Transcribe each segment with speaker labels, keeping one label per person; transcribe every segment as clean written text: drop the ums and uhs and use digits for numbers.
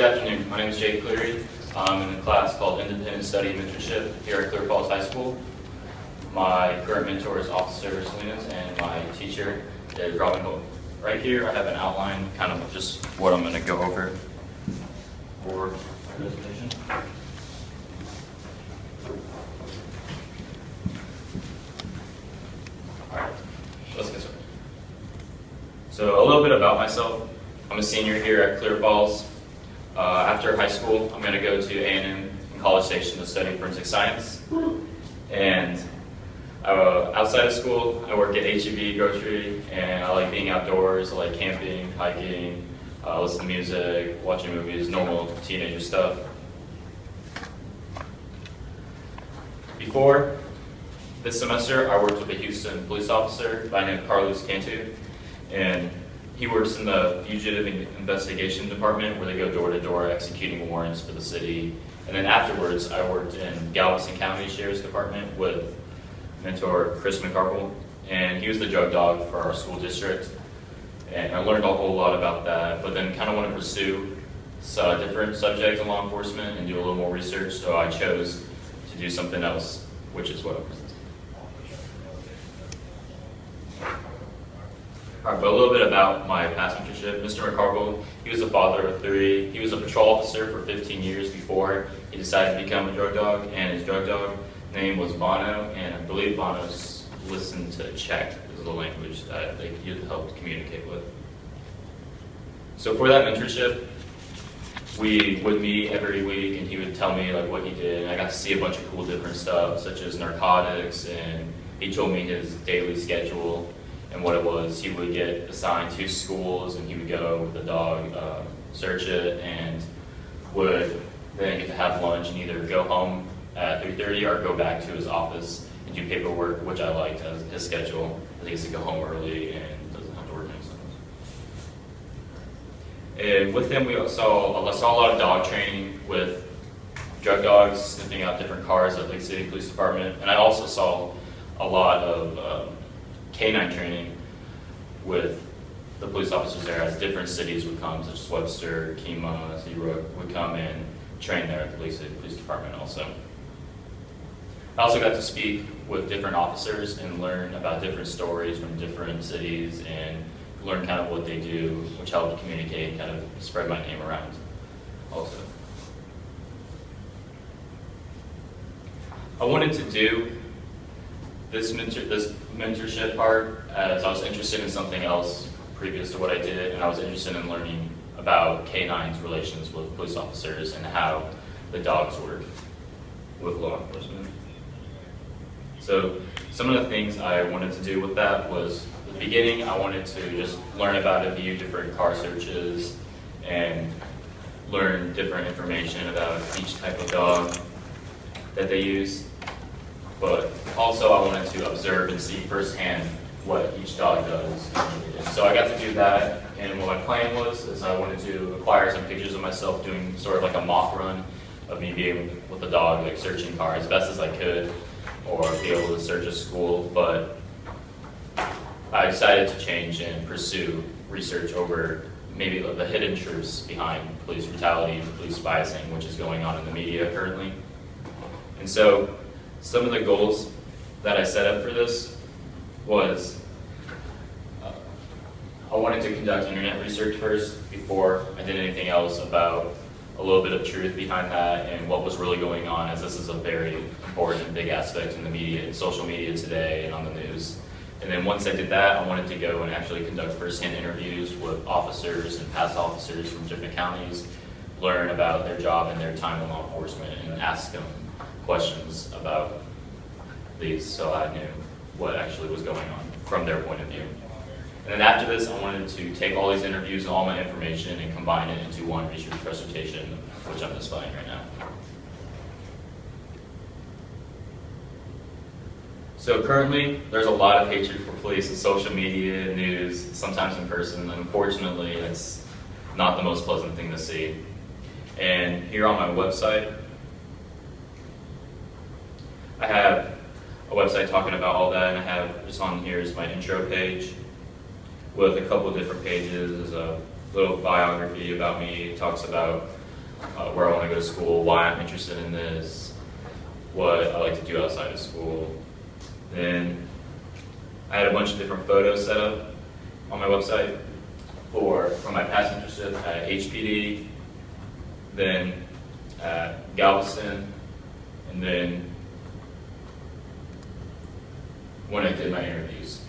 Speaker 1: afternoon. My name is Cleary. I'm in a class called Independent Study Mentorship here at Clear Falls High School. My current mentor is Officer Salinas, and my teacher is Robin Hope. Right here, I have an outline, kind of just what I'm going to go over for my presentation. All right, let's get started. So a little bit about myself. I'm a senior here at Clear Falls. After high school, I'm going to go to A&M in College Station to study forensic science. And outside of school, I work at H-E-B grocery, and I like being outdoors. I like camping, hiking, listen to music, watching movies, normal teenager stuff. Before this semester, I worked with a Houston police officer by the name of Carlos Cantu, and he works in the Fugitive Investigation Department, where they go door to door executing warrants for the city. And then afterwards, I worked in Galveston County Sheriff's Department with mentor Chris McCarville, and he was the drug dog for our school district. And I learned a whole lot about that, but then kind of want to pursue different subjects in law enforcement and do a little more research, so I chose to do something else, which is what I'm presenting. All right, but a little bit about my past mentorship. Mr. McCarville, he was a father of 3. He was a patrol officer for 15 years before he decided to become a drug dog, and his drug dog name was Bono, and I believe Bono's listened to Czech is the language that he helped communicate with. So for that mentorship, we would meet every week, and he would tell me like what he did, and I got to see a bunch of cool different stuff, such as narcotics, and he told me his daily schedule and what it was. He would get assigned to schools, and he would go with the dog, search it, and would then get to have lunch and either go home at 3:30 or go back to his office and do paperwork, which I liked as his schedule. He gets to go home early and doesn't have to work next time. And with him, we saw a lot of dog training with drug dogs, sniffing out different cars at Lake City Police Department, and I also saw a lot of canine training with the police officers there, as different cities would come, such as Webster, Kemah, Seabrook, would come and train there at the Lake City Police Department also. I also got to speak with different officers and learn about different stories from different cities and learn kind of what they do, which helped communicate and kind of spread my name around also. I wanted to do this mentorship part as I was interested in something else previous to what I did, and I was interested in learning about canines' relations with police officers and how the dogs work with law enforcement. So some of the things I wanted to do with that was, at the beginning, I wanted to just learn about a few different car searches and learn different information about each type of dog that they use. But also I wanted to observe and see firsthand what each dog does. And so I got to do that, and what my plan was is I wanted to acquire some pictures of myself doing sort of like a mock run of me being with the dog, like searching cars as best as I could, or be able to search a school. But I decided to change and pursue research over maybe the hidden truths behind police brutality and police biasing, which is going on in the media currently. And so some of the goals that I set up for this was I wanted to conduct internet research first before I did anything else about a little bit of truth behind that and what was really going on, as this is a very important and big aspect in the media and social media today and on the news. And then once I did that, I wanted to go and actually conduct first-hand interviews with officers and past officers from different counties, learn about their job and their time in law enforcement, and ask them questions about these so I knew what actually was going on from their point of view. And then after this, I wanted to take all these interviews and all my information and combine it into one research presentation, which I'm displaying right now. So currently, there's a lot of hatred for police in social media, news, sometimes in person. Unfortunately, it's not the most pleasant thing to see. And here on my website, I have a website talking about all that, and I have just on here is my intro page with a couple of different pages. There's a little biography about me. It talks about where I want to go to school, why I'm interested in this, what I like to do outside of school. Then I had a bunch of different photos set up on my website from my past internship at HPD, then at Galveston, and then when I did my interviews.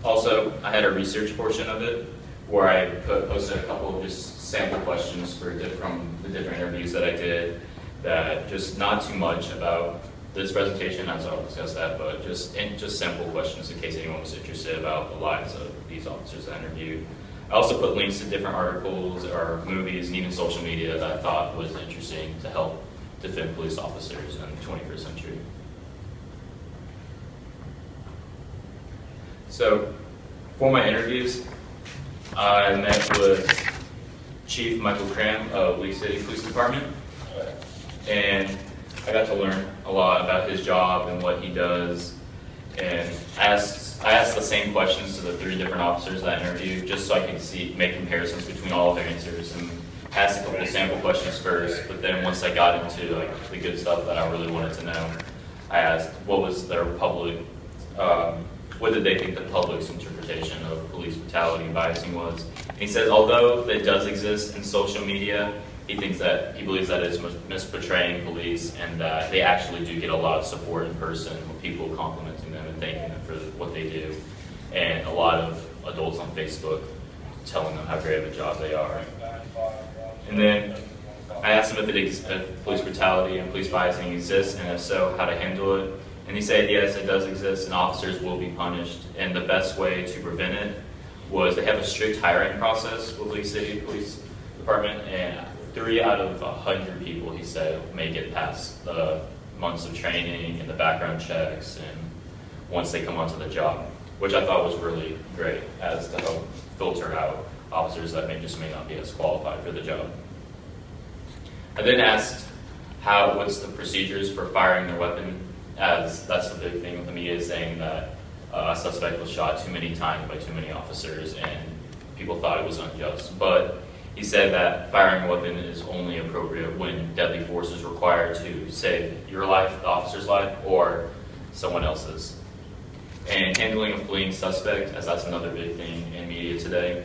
Speaker 1: Also, I had a research portion of it where I posted a couple of just sample questions from the different interviews that I did, that just not too much about this presentation, as I'll discuss that, but just sample questions in case anyone was interested about the lives of these officers I interviewed. I also put links to different articles or movies and even social media that I thought was interesting to help defend police officers in the 21st century. So, for my interviews, I met with Chief Michael Cram of Lee City Police Department, and I got to learn a lot about his job and what he does, and I asked the same questions to the 3 different officers that I interviewed, just so I could make comparisons between all of their answers, and asked a couple of sample questions first, but then once I got into the good stuff that I really wanted to know, I asked what was their public, what did they think the public's interpretation of police brutality and biasing was. And he says, although it does exist in social media, he believes that it's misportraying police, and that they actually do get a lot of support in person with people complimenting them and thanking them for what they do, and a lot of adults on Facebook telling them how great of a job they are. And then I asked him if police brutality and police biasing exists, and if so, how to handle it. And he said, yes, it does exist, and officers will be punished. And the best way to prevent it was they have a strict hiring process with Lee City Police Department, and 3 out of 100 people, he said, may get past the months of training and the background checks, and once they come onto the job, which I thought was really great as to help filter out officers that may not be as qualified for the job. I then asked what's the procedures for firing their weapon, as that's the big thing with the media, saying that a suspect was shot too many times by too many officers and people thought it was unjust. But he said that firing a weapon is only appropriate when deadly force is required to save your life, the officer's life, or someone else's. And handling a fleeing suspect, as that's another big thing in media today,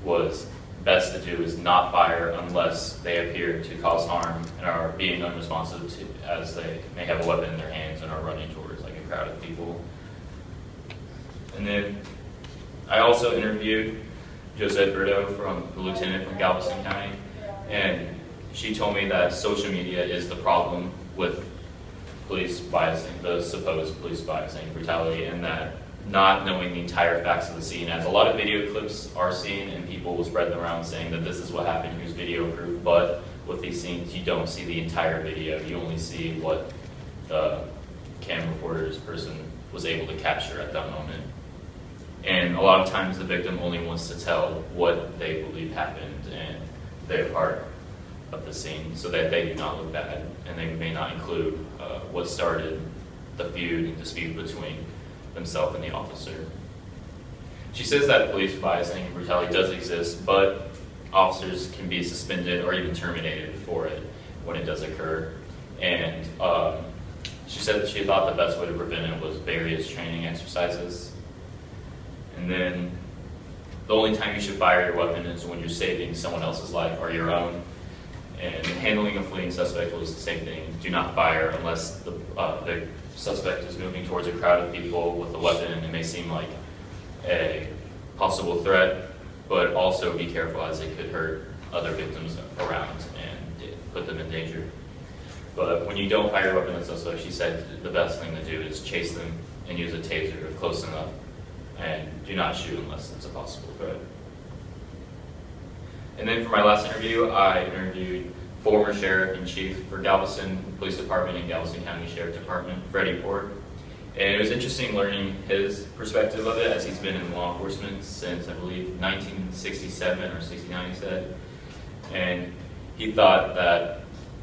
Speaker 1: was best to do is not fire unless they appear to cause harm and are being unresponsive as they may have a weapon in their hands and are running towards a crowd of people. And then I also interviewed Josette Brito, the lieutenant from Galveston County, and she told me that social media is the problem with police biasing, the supposed police biasing, brutality, and that not knowing the entire facts of the scene, as a lot of video clips are seen and people will spread them around saying that this is what happened, here's video proof, but with these scenes you don't see the entire video, you only see what the camera reporter's person was able to capture at that moment. And a lot of times the victim only wants to tell what they believe happened and their part of the scene so that they do not look bad, and they may not include what started the feud and dispute between themselves and the officer. She says that police biasing and brutality does exist, but officers can be suspended or even terminated for it when it does occur. And she said that she thought the best way to prevent it was various training exercises. And then the only time you should fire your weapon is when you're saving someone else's life or your own. And handling a fleeing suspect was the same thing. Do not fire unless the suspect is moving towards a crowd of people with a weapon and it may seem like a possible threat, but also be careful as it could hurt other victims around and put them in danger. But when you don't fire your weapon at a suspect, she said the best thing to do is chase them and use a taser if close enough, and do not shoot unless it's a possible threat. And then for my last interview, I interviewed former Sheriff in Chief for Galveston Police Department and Galveston County Sheriff Department, Freddie Port. And it was interesting learning his perspective of it, as he's been in law enforcement since, I believe, 1967 or 69, he said. And he thought that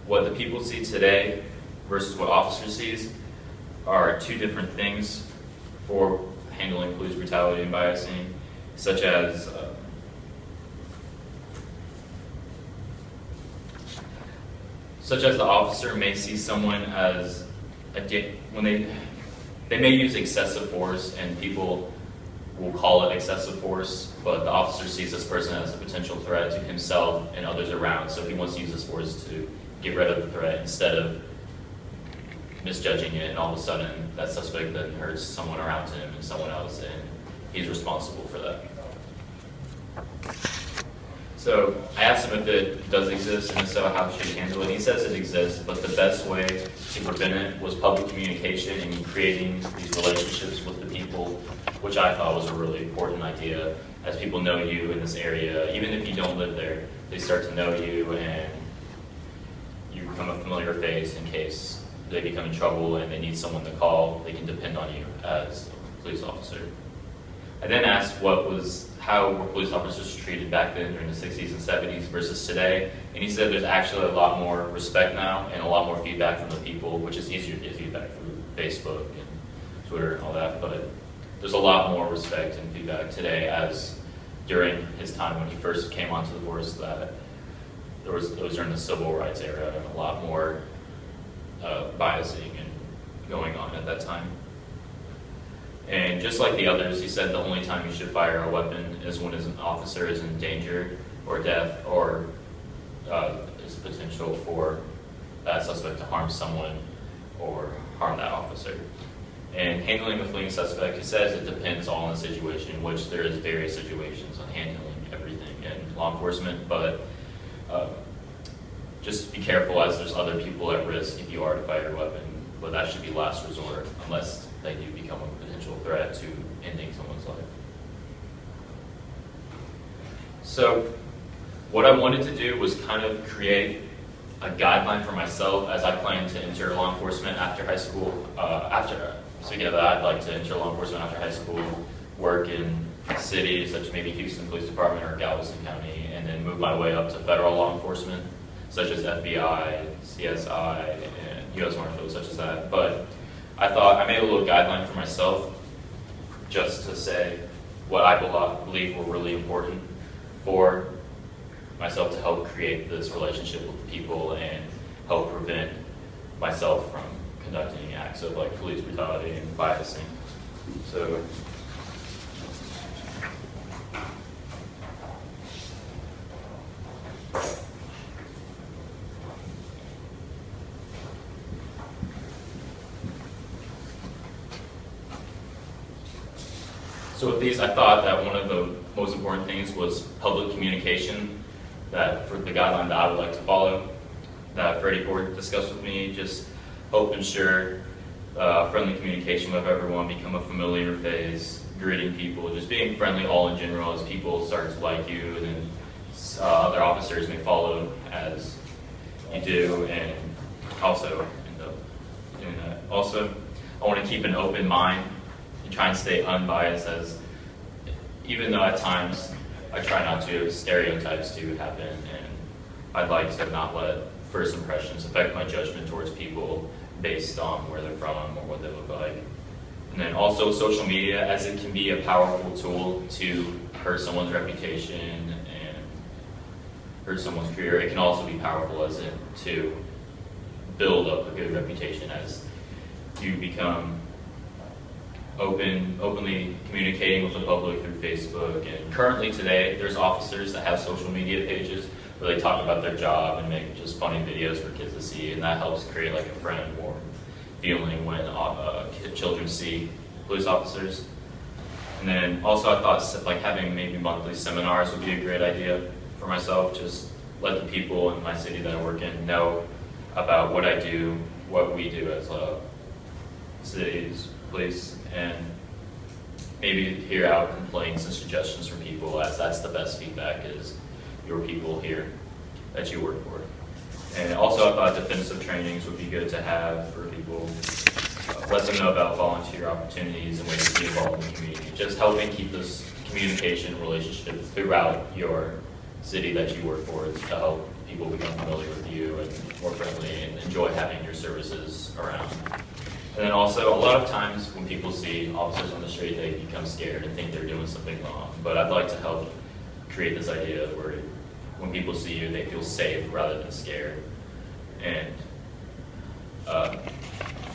Speaker 1: what the people see today versus what officers sees are 2 different things for handling police brutality and biasing, such as such as the officer may see someone as when they may use excessive force, and people will call it excessive force, but the officer sees this person as a potential threat to himself and others around, so he wants to use this force to get rid of the threat instead of misjudging it, and all of a sudden that suspect then hurts someone around him and someone else, and he's responsible for that. So I asked him if it does exist, and if so, how should he handle it. He says it exists, but the best way to prevent it was public communication and creating these relationships with the people, which I thought was a really important idea. As people know you in this area, even if you don't live there, they start to know you, and you become a familiar face in case they become in trouble and they need someone to call. They can depend on you as a police officer. I then asked how were police officers treated back then during the 60s and 70s versus today, and he said there's actually a lot more respect now and a lot more feedback from the people, which is easier to get feedback through Facebook and Twitter and all that, but there's a lot more respect and feedback today as during his time when he first came onto the force, that it was during the civil rights era, and a lot more biasing and going on at that time. And just like the others, he said the only time you should fire a weapon is when an officer is in danger or death, or is potential for that suspect to harm someone or harm that officer. And handling a fleeing suspect, he says it depends all on the situation, which there is various situations on handling everything in law enforcement, but just be careful as there's other people at risk if you are to fire a weapon, but that should be last resort unless they do become a potential threat to ending someone's life. So what I wanted to do was kind of create a guideline for myself as I plan to enter law enforcement after high school. I'd like to enter law enforcement after high school, work in cities such as maybe Houston Police Department or Galveston County, and then move my way up to federal law enforcement, such as FBI, CSI, and U.S. Marshals, such as that. But I thought I made a little guideline for myself just to say what I believe were really important for myself to help create this relationship with people and help prevent myself from conducting acts of like police brutality and biasing. So with these, I thought that one of the most important things was public communication, that for the guideline that I would like to follow, that Freddie Ford discussed with me, just help ensure friendly communication with everyone, become a familiar face, greeting people, just being friendly all in general as people start to like you, and then other officers may follow as you do, and also end up doing that. Also, I want to keep an open mind and try and stay unbiased, as even though at times I try not to, stereotypes do happen, and I'd like to not let first impressions affect my judgment towards people based on where they're from or what they look like. And then also social media, as it can be a powerful tool to hurt someone's reputation and hurt someone's career, it can also be powerful as to build up a good reputation as you become openly communicating with the public through Facebook. And currently today, there's officers that have social media pages where they talk about their job and make just funny videos for kids to see, and that helps create like a friend warm feeling when children see police officers. And then also I thought like having maybe monthly seminars would be a great idea for myself. Just let the people in my city that I work in know about what I do, what we do as cities police, and maybe hear out complaints and suggestions from people, as that's the best feedback, is your people here that you work for. And also I thought defensive trainings would be good to have for people. Let them know about volunteer opportunities and ways to be involved in the community. Just helping keep this communication relationship throughout your city that you work for, to help people become familiar with you and more friendly and enjoy having your services around. And then also, a lot of times when people see officers on the street, they become scared and think they're doing something wrong. But I'd like to help create this idea where when people see you, they feel safe rather than scared. and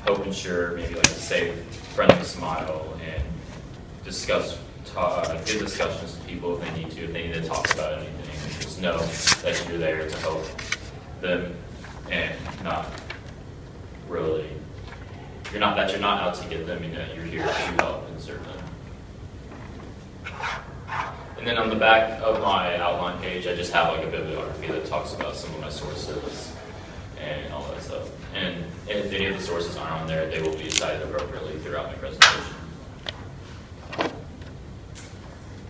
Speaker 1: help ensure maybe like a safe, friendly smile, and give discussions to people if they need to talk about anything. Just know that you're there to help them, and not really, you're not out to get them, and that you're here to help and serve them. And then on the back of my outline page, I just have like a bibliography that talks about some of my sources and all that stuff. And if any of the sources aren't on there, they will be cited appropriately throughout my presentation.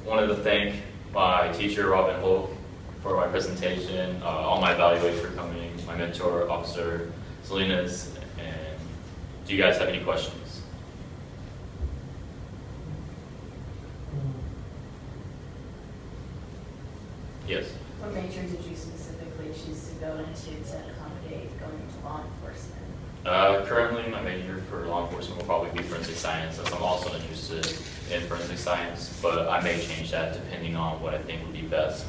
Speaker 1: Wanted to thank my teacher, Robin Holt, for my presentation, all my evaluators for coming, my mentor, Officer Salinas, and do you guys have any questions? Yes.
Speaker 2: What major did you specifically choose to go into to accommodate going into law enforcement?
Speaker 1: Currently, my major for law enforcement will probably be forensic science, as I'm also interested in forensic science, but I may change that depending on what I think would be best,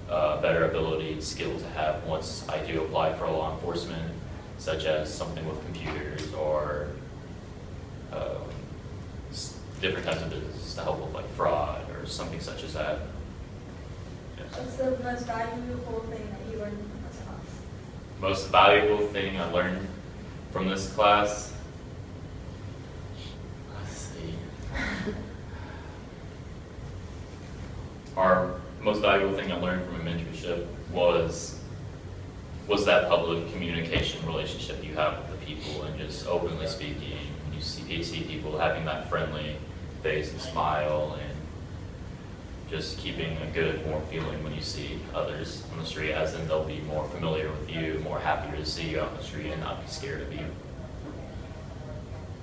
Speaker 1: better ability and skill to have once I do apply for law enforcement, such as something with computers or different types of businesses to help with like fraud or something such as that.
Speaker 3: What's the most valuable thing that you learned from this class?
Speaker 1: Most valuable thing I learned from this class? Let's see. Our most valuable thing I learned from a mentorship was that public communication relationship you have with the people, and just openly speaking. When you see people having that friendly face and smile, and just keeping a good, warm feeling when you see others on the street, as in they'll be more familiar with you, more happier to see you out on the street and not be scared of you.